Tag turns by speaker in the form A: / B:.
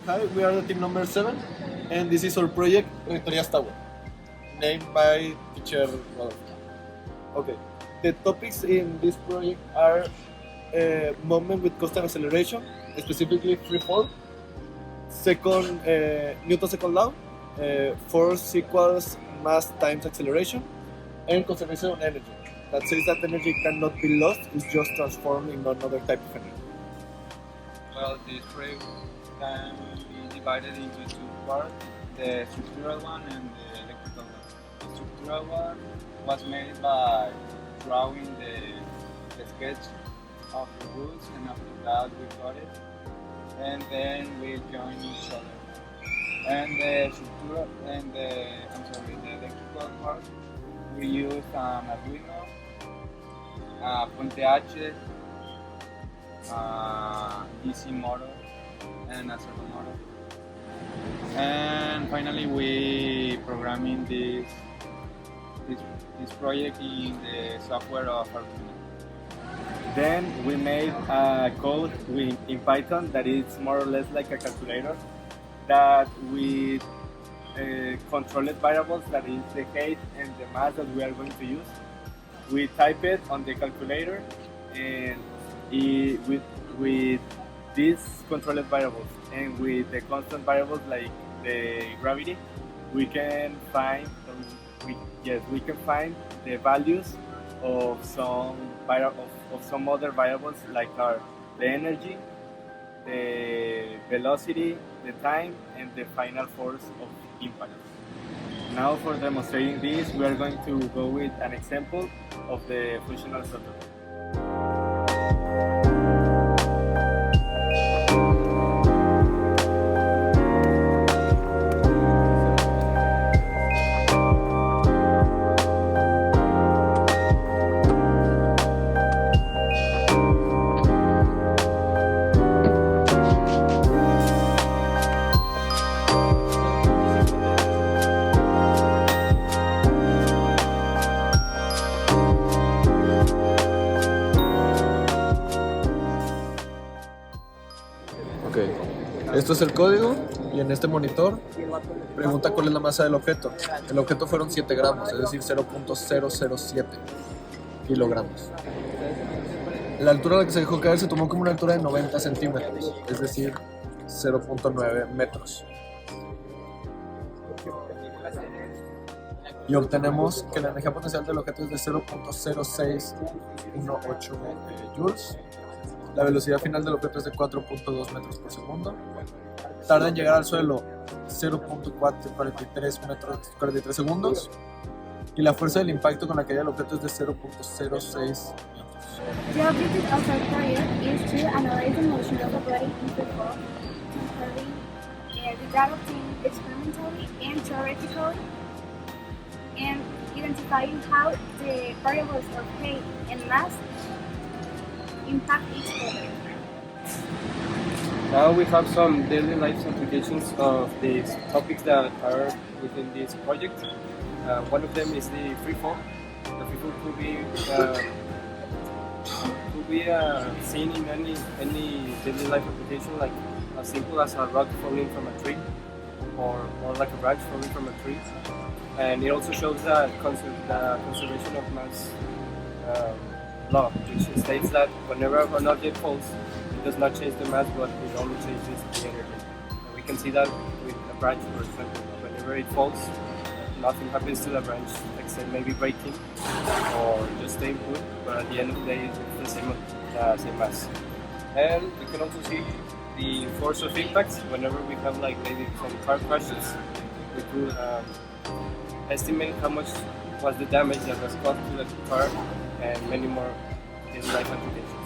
A: Hi, we are the team number 7, and this is our project, Echartea Tower, named by teacher Rodolfo. Okay, the topics in this project are movement with constant acceleration, specifically free fall, second, Newton's second law, force equals mass times acceleration, and conservation of energy. That says that energy cannot be lost, it's just transformed in another type of energy.
B: Well, this project can be divided into two parts, the structural one and the electrical one. The structural one was made by drawing the sketch of the rules, and after that we got it, and then we joined each other. And the structural and the electrical part, we used an Arduino, a Puente H, DC motor, and a servo motor. And finally, we programming this project in the software of Arduino.
C: Then we made a code in Python that is more or less like a calculator that with controlled variables, that is the height and the mass that we are going to use. We type it on the calculator, and with these controlled variables and with the constant variables like the gravity, we can find the values of some other variables like the energy, the velocity, the time, and the final force of impact. Now for demonstrating this, we are going to go with an example of the functional protocol.
A: Esto es el código y en este monitor pregunta cuál es la masa del objeto. El objeto fueron 7 gramos, es decir 0.007 kilogramos. La altura a la que se dejó caer se tomó como una altura de 90 centímetros, es decir 0.9 metros. Y obtenemos que la energía potencial del objeto es de 0.0618 joules. La velocidad final del objeto es de 4.2 metros por segundo. Tarda en llegar al suelo 0.43 segundos. Y la fuerza del impacto con la caída del objeto es de 0.06 metros.
D: The objective of our project is to analyze the motion of a body in free fall, developing experimentally and theoretically, and identifying how the variables of height and mass impact each other.
E: Now we have some daily life applications of these topics that are within this project. One of them is the free fall. The free fall could be seen in any daily life application, like as simple as a rock falling from a tree, or like a branch falling from a tree. And it also shows the conservation of mass law, which states that whenever an object falls, it does not change the mass, but it only changes the energy. And we can see that with a branch, for example. Whenever it falls, nothing happens to the branch except maybe breaking or just staying put, but at the end of the day, it's the same mass. And we can also see the force of impacts. Whenever we have like maybe some car crashes, we could estimate how much was the damage that was caused to the car, and many more in life applications.